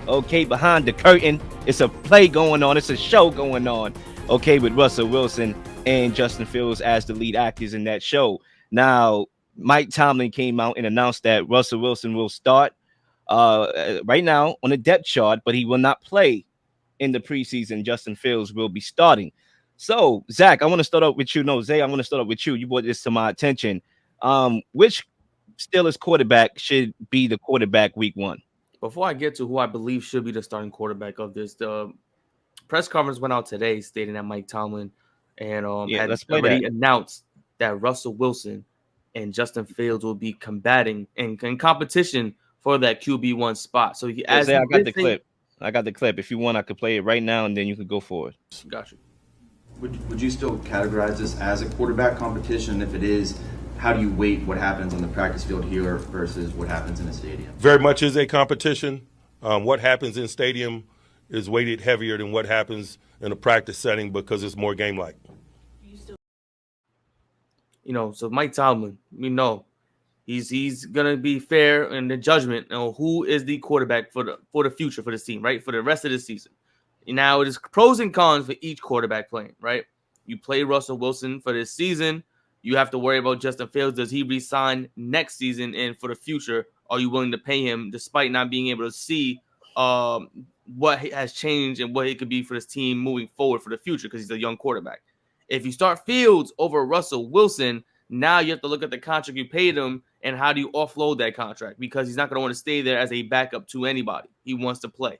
Okay, behind the curtain, it's a play going on. It's a show going on. Okay, with Russell Wilson and Justin Fields as the lead actors in that show. Now, Mike Tomlin came out and announced that Russell Wilson will start right now on the depth chart, but he will not play in the preseason. Justin Fields will be starting. So, Zach, I want to start up with you. No, Zay, I want to start up with you. You brought this to my attention. Which Steelers quarterback should be the quarterback week one? Before I get to who I believe should be the starting quarterback of this, the press conference went out today stating that Mike Tomlin and Yeah, had let's play already that. announced that Russell Wilson and Justin Fields will be combating in competition for that QB1 spot. So he, Yeah, as Zay, he I got did the say, clip. I got the clip. If you want, I could play it right now, and then you could go for it. got you. Would you still categorize this as a quarterback competition? If it is, how do you weight what happens on the practice field here versus what happens in a stadium? Very much is a competition. What happens in stadium is weighted heavier than what happens in a practice setting because it's more game-like. So Mike Tomlin, we know he's gonna be fair in the judgment on who is the quarterback for the future for this team, right? For the rest of the season. Now it is pros and cons for each quarterback playing, right? You play Russell Wilson for this season. You have to worry about Justin Fields. Does he re-sign next season? And for the future, are you willing to pay him despite not being able to see what has changed and what it could be for this team moving forward for the future because he's a young quarterback? If you start Fields over Russell Wilson, now you have to look at the contract you paid him and how do you offload that contract because he's not going to want to stay there as a backup to anybody. He wants to play.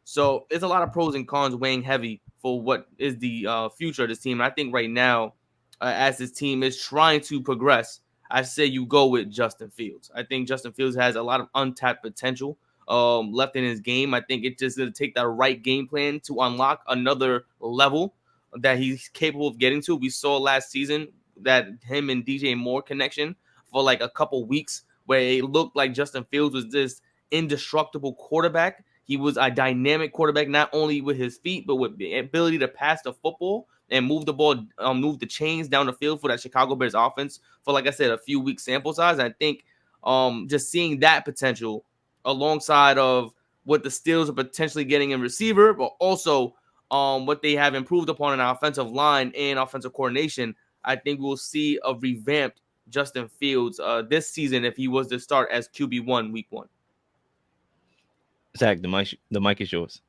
So there's a lot of pros and cons weighing heavy for what is the future of this team. And I think right now, as this team is trying to progress, I say you go with Justin Fields. I think Justin Fields has a lot of untapped potential left in his game. I think it's just going to take that right game plan to unlock another level that he's capable of getting to. We saw last season that him and DJ Moore connection for like a couple weeks where it looked like Justin Fields was this indestructible quarterback. He was a dynamic quarterback, not only with his feet, but with the ability to pass the football and move the ball, move the chains down the field for that Chicago Bears offense for, like I said, a few weeks sample size. I think just seeing that potential alongside of what the Steelers are potentially getting in receiver, but also what they have improved upon in our offensive line and offensive coordination, I think we'll see a revamped Justin Fields this season if he was to start as QB1 week one. Zach, the mic is yours.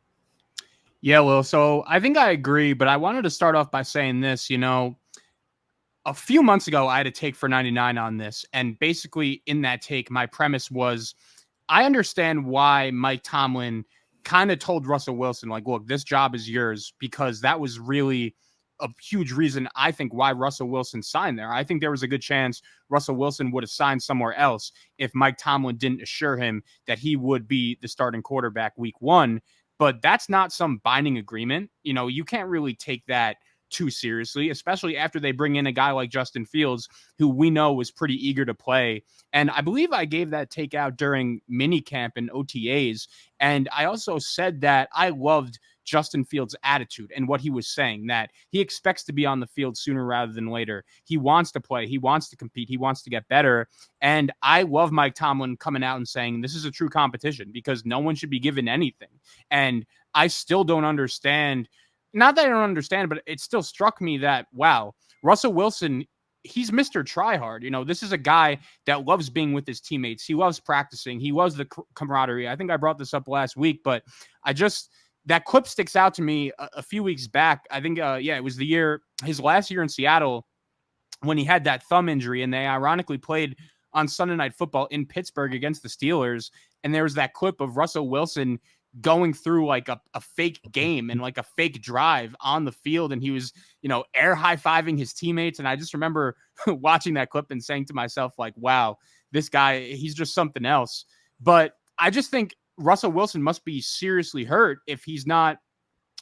Yeah, Lil. So I think I agree, but I wanted to start off by saying this. A few months ago, I had a take for 99 on this. And basically in that take, my premise was I understand why Mike Tomlin kind of told Russell Wilson, like, look, this job is yours, because that was really a huge reason, I think, why Russell Wilson signed there. I think there was a good chance Russell Wilson would have signed somewhere else if Mike Tomlin didn't assure him that he would be the starting quarterback week one. But that's not some binding agreement. You can't really take that too seriously, especially after they bring in a guy like Justin Fields, who we know was pretty eager to play. And I believe I gave that take out during minicamp and OTAs. And I also said that I loved Justin Fields' attitude and what he was saying, that he expects to be on the field sooner rather than later. He wants to play. He wants to compete. He wants to get better. And I love Mike Tomlin coming out and saying this is a true competition because no one should be given anything. And I still don't understand. Not that I don't understand, but it still struck me that, wow, Russell Wilson, he's Mr. Tryhard. This is a guy that loves being with his teammates. He loves practicing. He loves the camaraderie. I think I brought this up last week, but that clip sticks out to me a few weeks back. I think, it was his last year in Seattle when he had that thumb injury, and they ironically played on Sunday Night Football in Pittsburgh against the Steelers. And there was that clip of Russell Wilson going through like a fake game and like a fake drive on the field. And he was, air high-fiving his teammates. And I just remember watching that clip and saying to myself, like, wow, this guy, he's just something else. But I just think Russell Wilson must be seriously hurt if he's not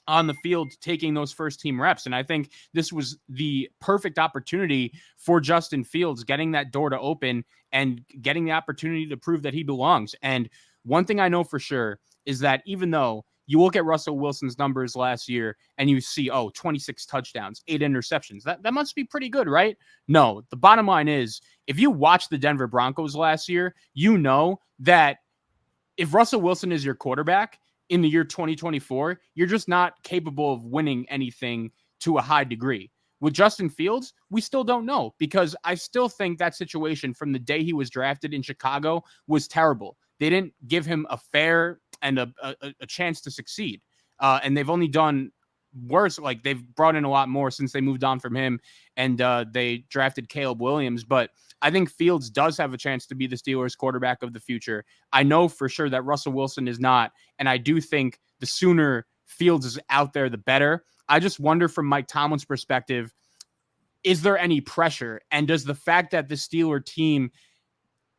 on the field taking those first team reps. And I think this was the perfect opportunity for Justin Fields, getting that door to open and getting the opportunity to prove that he belongs. And one thing I know for sure is that even though you look at Russell Wilson's numbers last year and you see, 26 touchdowns, 8 interceptions, that must be pretty good, right? No, the bottom line is if you watch the Denver Broncos last year, you know that if Russell Wilson is your quarterback, in the year 2024, you're just not capable of winning anything to a high degree. With Justin Fields, we still don't know, because I still think that situation from the day he was drafted in Chicago was terrible. They didn't give him a fair and a chance to succeed. And they've only done worse. Like, they've brought in a lot more since they moved on from him, and they drafted Caleb Williams. But I think Fields does have a chance to be the Steelers quarterback of the future. I know for sure that Russell Wilson is not, and I do think the sooner Fields is out there, the better. I just wonder, from Mike Tomlin's perspective, is there any pressure? And does the fact that the Steeler team,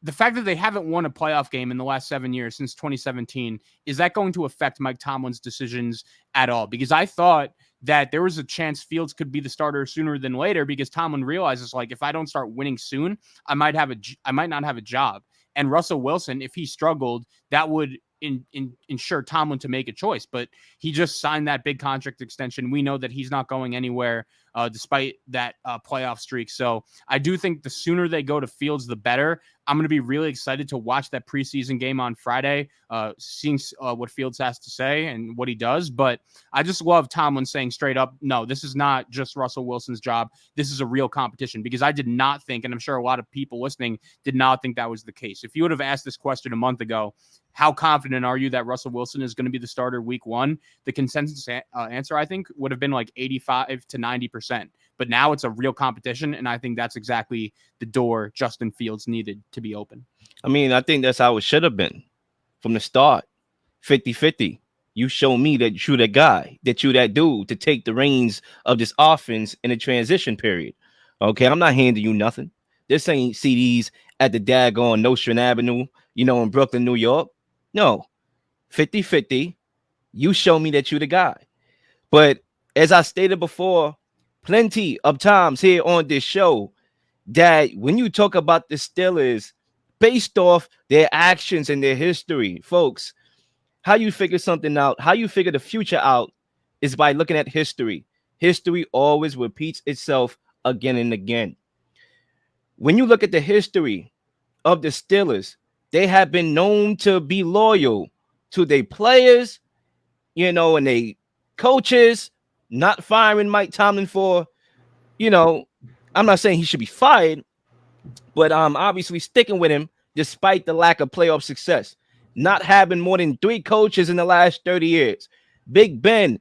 the fact that they haven't won a playoff game in the last 7 years since 2017, is that going to affect Mike Tomlin's decisions at all? Because I thought that there was a chance Fields could be the starter sooner than later, because Tomlin realizes, like, if I don't start winning soon, I might not have a job. And Russell Wilson, if he struggled, that would ensure Tomlin to make a choice. But he just signed that big contract extension. We know that he's not going anywhere despite that playoff streak. So I do think the sooner they go to Fields, the better. I'm going to be really excited to watch that preseason game on Friday, seeing what Fields has to say and what he does. But I just love Tomlin saying straight up, no, this is not just Russell Wilson's job. This is a real competition, because I did not think, and I'm sure a lot of people listening did not think that was the case. If you would have asked this question a month ago, how confident are you that Russell Wilson is going to be the starter week one? The consensus answer, I think, would have been like 85 to 90%. But now it's a real competition, and I think that's exactly the door Justin Fields needed to be open. I mean, I think that's how it should have been from the start. 50-50. You show me that you're that guy, that you're that dude to take the reins of this offense in a transition period. Okay, I'm not handing you nothing. This ain't CDs at the daggone Nostrand Avenue, in Brooklyn, New York. No, 50-50. You show me that you're the guy. But as I stated before, plenty of times here on this show, that when you talk about the Steelers based off their actions and their history, folks, how you figure something out, how you figure the future out is by looking at history. History always repeats itself again and again. When you look at the history of the Steelers, they have been known to be loyal to their players, and they coaches, not firing Mike Tomlin for, I'm not saying he should be fired, but obviously sticking with him despite the lack of playoff success. Not having more than 3 coaches in the last 30 years. Big Ben,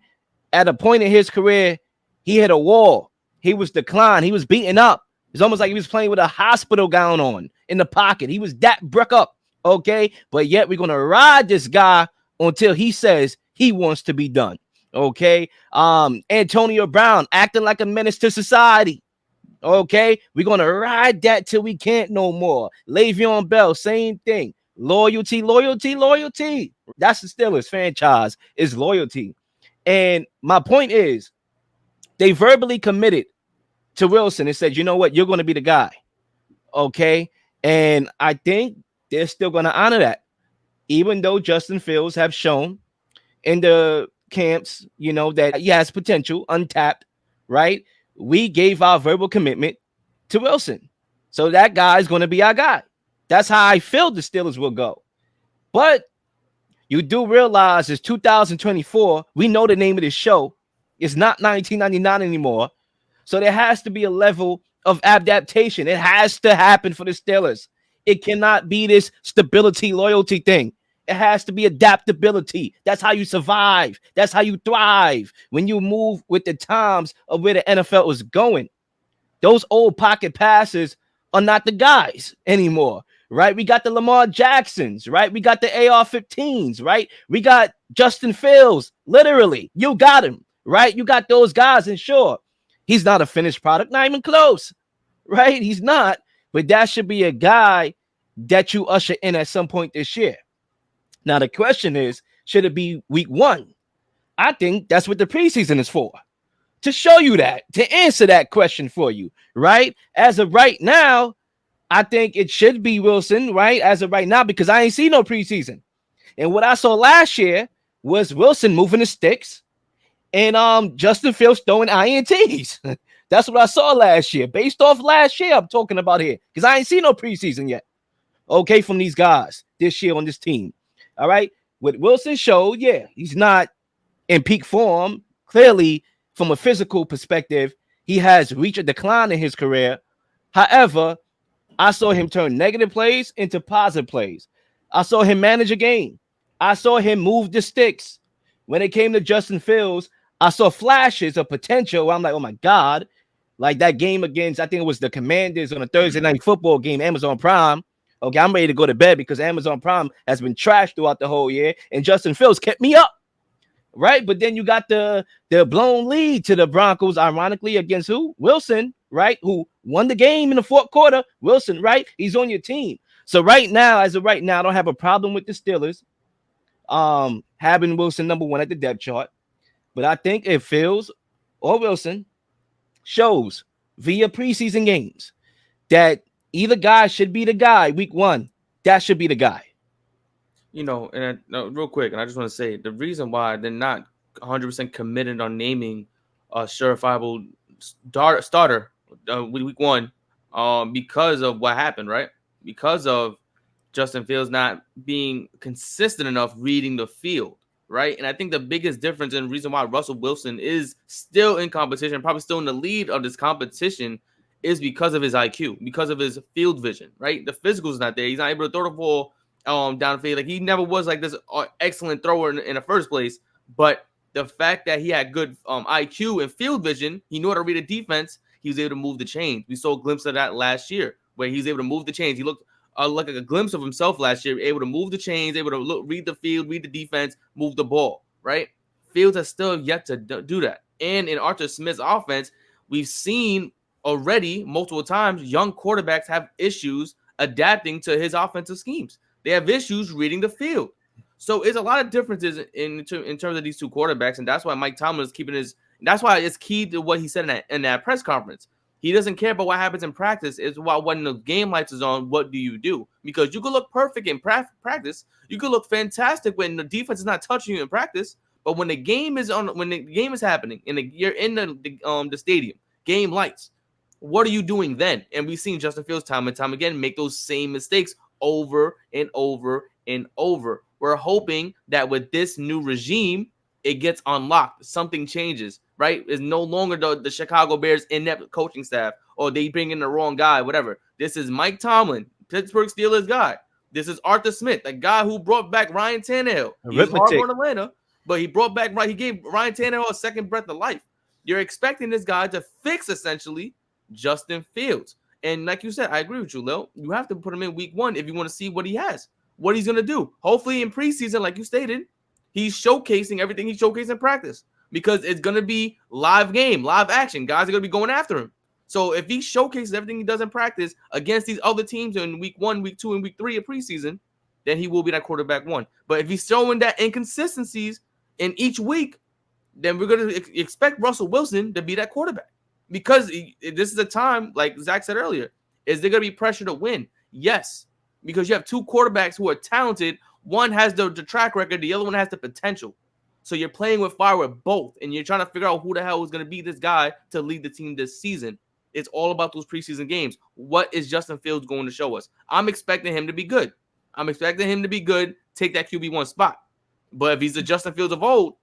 at a point in his career, he hit a wall. He was declined. He was beaten up. It's almost like he was playing with a hospital gown on in the pocket. He was that broke up, okay? But yet we're going to ride this guy until he says he wants to be done, okay? Antonio Brown acting like a menace to society, okay? We're going to ride that till we can't no more. Le'Veon Bell, same thing. Loyalty, loyalty, loyalty. That's the Steelers franchise, is loyalty. And my point is, they verbally committed to Wilson and said, you know what, you're going to be the guy. Okay. And I think they're still going to honor that, even though Justin Fields have shown in the camps, that he has potential, untapped, right? We gave our verbal commitment to Wilson. So that guy is going to be our guy. That's how I feel the Steelers will go. But you do realize it's 2024. We know the name of this show. It's not 1999 anymore. So there has to be a level of adaptation. It has to happen for the Steelers. It cannot be this stability, loyalty thing. It has to be adaptability. That's how you survive. That's how you thrive. When you move with the times of where the NFL is going. Those old pocket passes are not the guys anymore, right? We got the Lamar Jacksons, right? We got the AR-15s, right? We got Justin Fields, literally. You got him, right? You got those guys, and sure, he's not a finished product, not even close, right? He's not, but that should be a guy that you usher in at some point this year. Now, the question is, should it be week one? I think that's what the preseason is for, to show you that, to answer that question for you, right? As of right now, I think it should be Wilson, right? As of right now, because I ain't seen no preseason. And what I saw last year was Wilson moving the sticks and Justin Fields throwing INTs. That's what I saw last year. Based off last year, I'm talking about here, because I ain't seen no preseason yet, okay, from these guys this year on this team. All right. what Wilson showed, yeah, he's not in peak form. Clearly, from a physical perspective, he has reached a decline in his career. However, I saw him turn negative plays into positive plays. I saw him manage a game. I saw him move the sticks. When it came to Justin Fields, I saw flashes of potential. I'm like, oh my God. Like that game against, I think it was the Commanders on a Thursday night football game, Amazon Prime. Okay, I'm ready to go to bed because Amazon Prime has been trashed throughout the whole year, and Justin Fields kept me up. Right, but then you got the blown lead to the Broncos, ironically, against who? Wilson, right? Who won the game in the fourth quarter? Wilson, right? He's on your team. So right now, as of right now, I don't have a problem with the Steelers having Wilson number one at the depth chart. But I think if Fields or Wilson shows via preseason games that either guy should be the guy week one, that should be the guy. You know, and real quick, and I just want to say the reason why they're not 100% committed on naming a surefire starter week one, because of what happened, right? Because of Justin Fields not being consistent enough reading the field, right? And I think the biggest difference and reason why Russell Wilson is still in competition, probably still in the lead of this competition, is because of his IQ, because of his field vision, right? The physical is not there. He's not able to throw the ball downfield. Like, he never was like this excellent thrower in the first place. But the fact that he had good IQ and field vision, he knew how to read a defense. He was able to move the chains. We saw a glimpse of that last year, where he was able to move the chains. He looked like a glimpse of himself last year, able to move the chains, able to read the field, read the defense, move the ball. Right? Fields has still yet to do that. And in Arthur Smith's offense, we've seen already multiple times young quarterbacks have issues adapting to his offensive schemes. They have issues reading the field. So it's a lot of differences in terms of these two quarterbacks, and that's why Mike Tomlin is keeping his. That's why it's key to what he said in that press conference. He doesn't care about what happens in practice. It's about when the game lights is on, what do you do? Because you could look perfect in practice. You could look fantastic when the defense is not touching you in practice. But when the game is on, when the game is happening, and you're in the stadium, game lights, what are you doing then? And we've seen Justin Fields time and time again make those same mistakes over and over and over. We're hoping that with this new regime, it gets unlocked. Something changes, right? It's no longer the Chicago Bears inept coaching staff, or they bring in the wrong guy, whatever. This is Mike Tomlin, Pittsburgh Steelers guy. This is Arthur Smith, the guy who brought back Ryan Tannehill. He was horrible in Atlanta, but he gave Ryan Tannehill a second breath of life. You're expecting this guy to fix, essentially, Justin Fields. And like you said, I agree with you, Lil. You have to put him in week one if you want to see what he has, what he's going to do. Hopefully in preseason, like you stated, he's showcasing everything he showcased in practice, because it's going to be live game, live action. Guys are going to be going after him. So if he showcases everything he does in practice against these other teams in week one, week two, and week three of preseason, then he will be that quarterback one. But if he's showing that inconsistencies in each week, then we're going to expect Russell Wilson to be that quarterback. Because this is a time, like Zach said earlier, is there going to be pressure to win? Yes, because you have two quarterbacks who are talented. One has the track record. The other one has the potential. So you're playing with fire with both, and you're trying to figure out who the hell is going to be this guy to lead the team this season. It's all about those preseason games. What is Justin Fields going to show us? I'm expecting him to be good. Take that QB1 spot. But if he's the Justin Fields of old,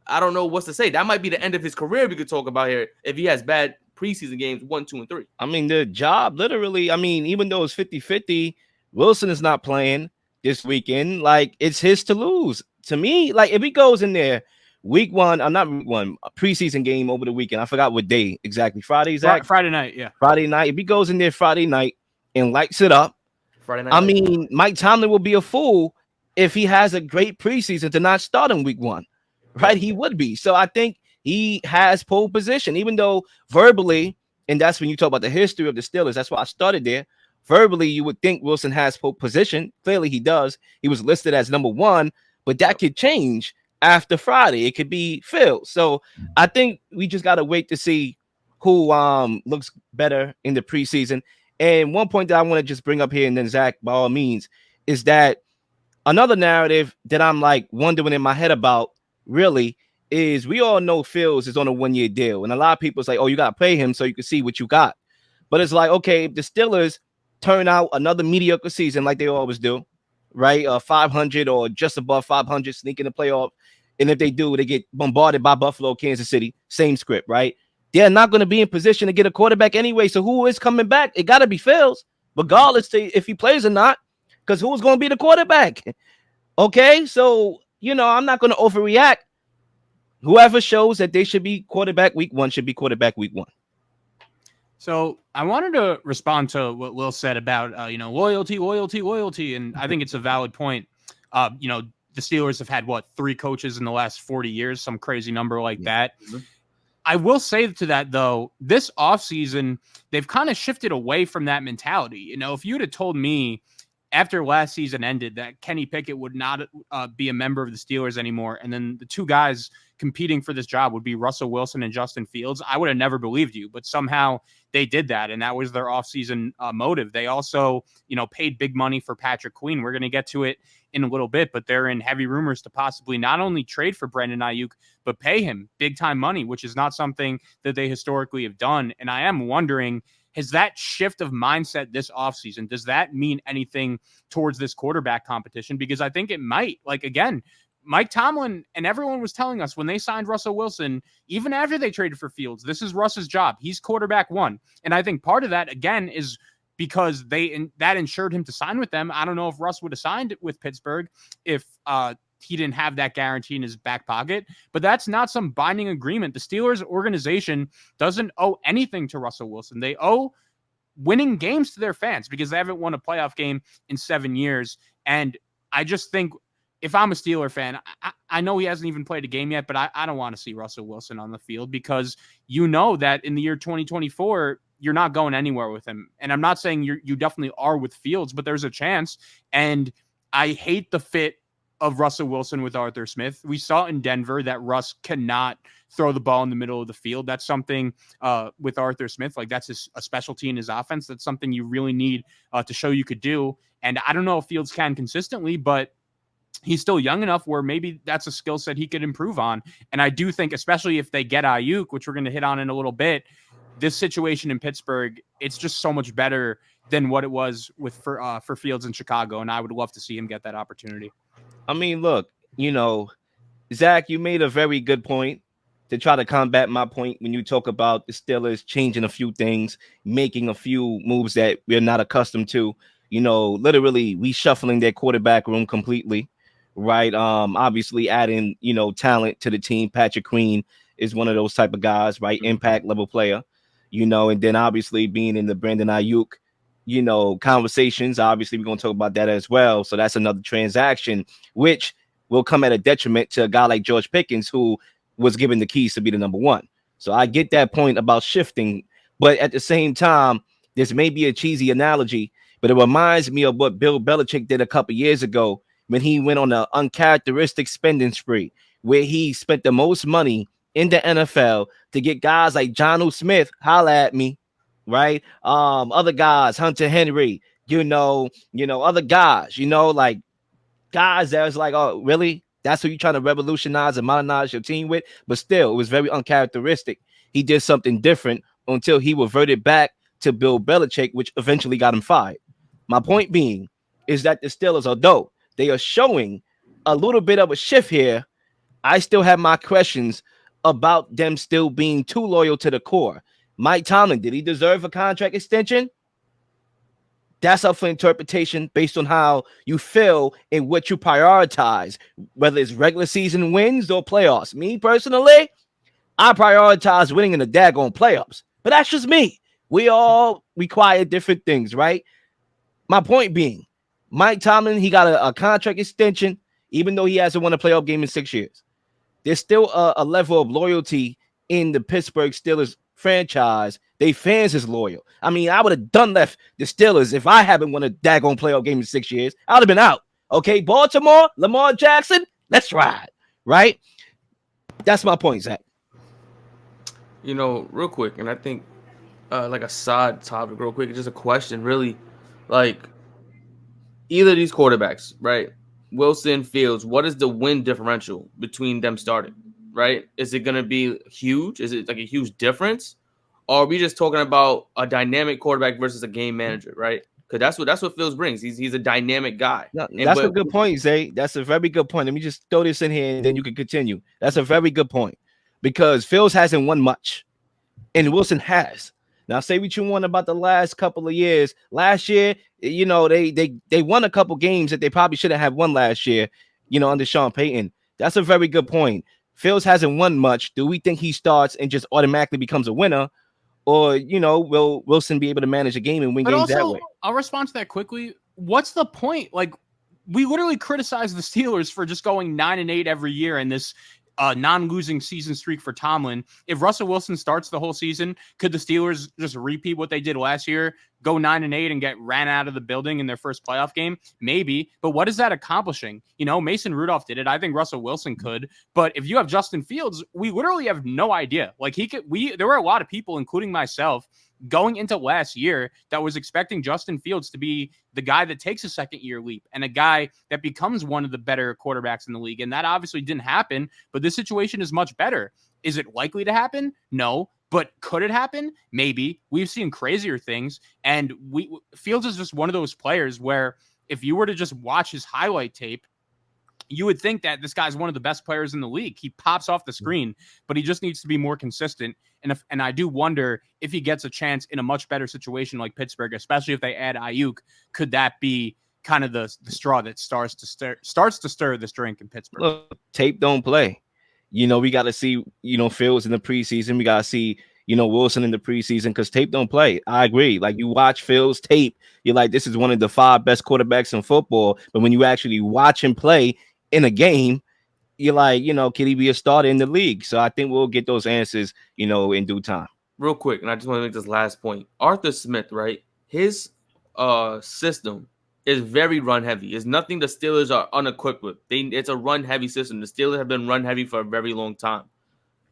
I don't know what's to say. That might be the end of his career we could talk about here if he has bad preseason games 1, 2, and 3. I mean, the job literally, I mean, even though it's 50-50, Wilson is not playing this weekend. Like, it's his to lose. To me, like, if he goes in there week one, not week one, a preseason game over the weekend. I forgot what day exactly. Friday, Zach? Friday night, yeah. Friday night. If he goes in there Friday night and lights it up, Friday night. I mean, Mike Tomlin will be a fool if he has a great preseason to not start in week one. Right, he would be. So I think he has pole position, even though verbally, and that's when you talk about the history of the Steelers. That's why I started there. Verbally, you would think Wilson has pole position. Clearly, he does. He was listed as number one, but that could change after Friday. It could be Phil. So I think we just got to wait to see who looks better in the preseason. And one point that I want to just bring up here, and then Zach, by all means, is that another narrative that I'm like wondering in my head about. Really is we all know Fields is on a 1-year deal, and a lot of people say, oh, you got to pay him so you can see what you got. But it's like, okay, if the Steelers turn out another mediocre season like they always do, right? 500 or just above 500, sneak in the playoff. And if they do, they get bombarded by Buffalo, Kansas City. Same script, right? They're not going to be in position to get a quarterback anyway. So who is coming back? It got to be Fields, regardless to if he plays or not, because who's going to be the quarterback? Okay, so I'm not going to overreact. Whoever shows that they should be quarterback week 1 should be quarterback week 1. So I wanted to respond to what Will said about loyalty, and I think it's a valid point. The Steelers have had 3 coaches in the last 40 years, some crazy number like that. I will say to that, though, this offseason, they've kind of shifted away from that mentality. If you'd have told me after last season ended that Kenny Pickett would not be a member of the Steelers anymore, and then the 2 guys competing for this job would be Russell Wilson and Justin Fields, I would have never believed you. But somehow they did that, and that was their offseason motive. They also, paid big money for Patrick Queen. We're going to get to it in a little bit, but they're in heavy rumors to possibly not only trade for Brandon Ayuk, but pay him big time money, which is not something that they historically have done. And I am wondering, has that shift of mindset this offseason, does that mean anything towards this quarterback competition? Because I think it might. Like, again, Mike Tomlin and everyone was telling us when they signed Russell Wilson, even after they traded for Fields, this is Russ's job. He's quarterback 1. And I think part of that, again, is because that insured him to sign with them. I don't know if Russ would have signed with Pittsburgh if he didn't have that guarantee in his back pocket, but that's not some binding agreement. The Steelers organization doesn't owe anything to Russell Wilson. They owe winning games to their fans because they haven't won a playoff game in 7 years. And I just think if I'm a Steeler fan, I know he hasn't even played a game yet, but I don't want to see Russell Wilson on the field because that in the year 2024, you're not going anywhere with him. And I'm not saying you definitely are with Fields, but there's a chance. And I hate the fit of Russell Wilson with Arthur Smith. We saw in Denver that Russ cannot throw the ball in the middle of the field. That's something with Arthur Smith, like that's a specialty in his offense. That's something you really need to show you could do. And I don't know if Fields can consistently, but he's still young enough where maybe that's a skill set he could improve on. And I do think, especially if they get Ayuk, which we're going to hit on in a little bit, this situation in Pittsburgh, it's just so much better than what it was for Fields in Chicago. And I would love to see him get that opportunity. I mean, look, Zach, you made a very good point to try to combat my point when you talk about the Steelers changing a few things, making a few moves that we're not accustomed to, literally reshuffling their quarterback room completely, right? Obviously adding, talent to the team. Patrick Queen is one of those type of guys, right? Impact level player, and then obviously being in the Brandon Ayuk, conversations. Obviously, we're going to talk about that as well. So that's another transaction, which will come at a detriment to a guy like George Pickens, who was given the keys to be the number 1. So I get that point about shifting, but at the same time, this may be a cheesy analogy, but it reminds me of what Bill Belichick did a couple years ago when he went on an uncharacteristic spending spree, where he spent the most money in the NFL to get guys like Jonnu Smith, holla at me, right? Other guys, Hunter Henry, other guys, like guys that was like, oh, really? That's who you're trying to revolutionize and modernize your team with? But still, it was very uncharacteristic. He did something different until he reverted back to Bill Belichick, which eventually got him fired. My point being is that the Steelers, although they are showing a little bit of a shift here, I still have my questions about them still being too loyal to the core. Mike Tomlin, did he deserve a contract extension? That's up for interpretation based on how you feel and what you prioritize, whether it's regular season wins or playoffs. Me personally, I prioritize winning in the daggone playoffs, but that's just me. We all require different things, right? My point being, Mike Tomlin, he got a contract extension, even though he hasn't won a playoff game in 6 years. There's still a level of loyalty in the Pittsburgh Steelers franchise. They fans is loyal. I mean, I would have done left the Steelers if I haven't won a daggone playoff game in 6 years. I would have been out. Okay, Baltimore, Lamar Jackson, let's ride, right? That's my point, Zach. Real quick, and I think like a side topic real quick, just a question, really, like either of these quarterbacks, right? Wilson, Fields, what is the win differential between them starting, right? Is it going to be huge? Is it like a huge difference? Or are we just talking about a dynamic quarterback versus a game manager, right? because that's what Fields brings. He's a dynamic guy. No, And that's a but good point, Zay. That's a very good point. Let me just throw this in here and then you can continue. That's a very good point because Fields hasn't won much and Wilson has. Now, say what you want about the last couple of years. Last year, you know, they won a couple games that they probably shouldn't have won last year, you know, under Sean Payton. That's a very good point. Fields hasn't won much. Do we think he starts and just automatically becomes a winner? Or, you know, will Wilson be able to manage a game and win But games that also, way? I'll respond to that quickly. What's the point? Like, we literally criticize the Steelers for just going 9-8 every year in this non-losing season streak for Tomlin. If Russell Wilson starts the whole season, could the Steelers just repeat what they did last year, go 9-8 and get ran out of the building in their first playoff game? Maybe, but what is that accomplishing? You know, Mason Rudolph did it. I think Russell Wilson could, but if you have Justin Fields, we literally have no idea. Like there were a lot of people, including myself, going into last year that was expecting Justin Fields to be the guy that takes a second-year leap and a guy that becomes one of the better quarterbacks in the league. And that obviously didn't happen, but this situation is much better. Is it likely to happen? No. But could it happen? Maybe. We've seen crazier things. And Fields is just one of those players where if you were to just watch his highlight tape, you would think that this guy's one of the best players in the league. He pops off the screen, but he just needs to be more consistent. And I do wonder if he gets a chance in a much better situation like Pittsburgh, especially if they add Ayuk, could that be kind of the straw that starts to stir this drink in Pittsburgh? Look, tape don't play. You know, we got to see, you know, Fields in the preseason. We got to see, you know, Wilson in the preseason because tape don't play. I agree. Like, you watch Fields tape, you're like, this is one of the 5 best quarterbacks in football. But when you actually watch him play in a game, you're like, you know, can he be a starter in the league? So I think we'll get those answers, you know, in due time. real quick, and I just want to make this last point. Arthur Smith, right? His system is very run heavy. It's nothing the Steelers are unequipped with. It's a run heavy system. The Steelers have been run heavy for a very long time.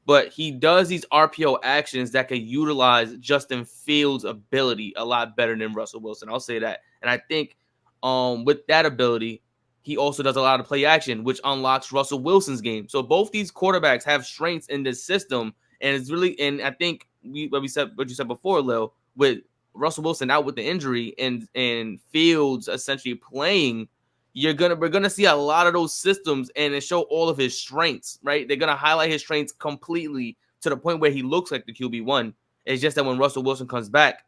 But he does these RPO actions that can utilize Justin Fields' ability a lot better than Russell Wilson. I'll say that. And I think with that ability, he also does a lot of play action, which unlocks Russell Wilson's game. So both these quarterbacks have strengths in this system. And it's really, and I think what you said before, Lil, with Russell Wilson out with the injury and Fields essentially playing, we're gonna see a lot of those systems and it show all of his strengths, right? They're gonna highlight his strengths completely to the point where he looks like the QB1. It's just that when Russell Wilson comes back,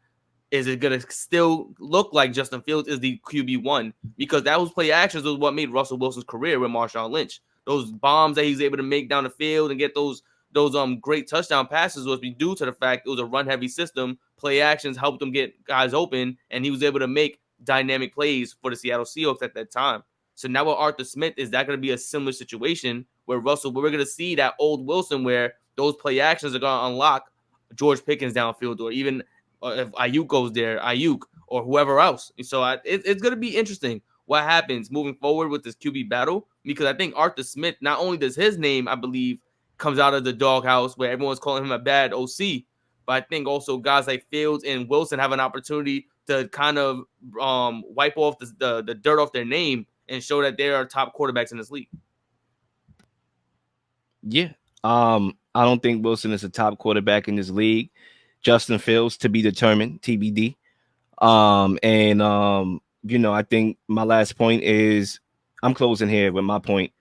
is it gonna still look like Justin Fields is the QB1? Because that was play actions was what made Russell Wilson's career with Marshawn Lynch. Those bombs that he's able to make down the field and get those great touchdown passes was due to the fact it was a run heavy system. Play actions helped him get guys open, and he was able to make dynamic plays for the Seattle Seahawks at that time. So now with Arthur Smith, is that going to be a similar situation where we're going to see that old Wilson where those play actions are going to unlock George Pickens downfield, or even if Ayuk goes there, Ayuk or whoever else. So it's going to be interesting what happens moving forward with this QB battle, because I think Arthur Smith, not only does his name, I believe, comes out of the doghouse where everyone's calling him a bad OC, but I think also guys like Fields and Wilson have an opportunity to kind of wipe off the dirt off their name and show that they are top quarterbacks in this league. Yeah. I don't think Wilson is a top quarterback in this league. Justin Fields to be determined, TBD. You know, I think my last point is, I'm closing here with my point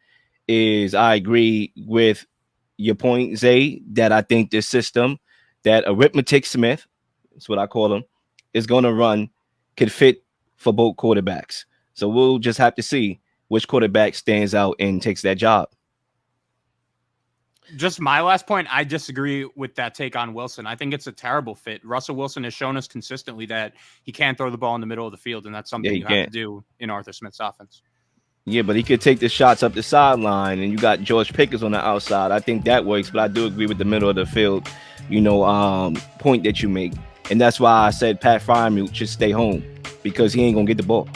is I agree with your point, Zay, that I think this system that Arithmetic Smith, that's what I call him, is going to run could fit for both quarterbacks. So we'll just have to see which quarterback stands out and takes that job. Just my last point, I disagree with that take on Wilson. I think it's a terrible fit. Russell Wilson has shown us consistently that he can't throw the ball in the middle of the field, and that's something you have to do in Arthur Smith's offense. Yeah, but he could take the shots up the sideline, and you got George Pickens on the outside. I think that works, but I do agree with the middle of the field, point that you make. And that's why I said Pat Freiermuth should stay home, because he ain't going to get the ball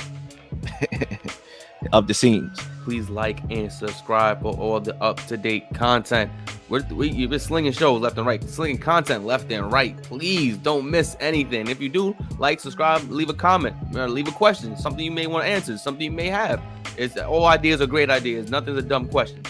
up the seams. Please like and subscribe for all the up-to-date content. You've been slinging shows left and right, slinging content left and right. Please don't miss anything. If you do, like, subscribe, leave a comment, leave a question, something you may want to answer, something you may have. All ideas are great ideas. Nothing's a dumb question.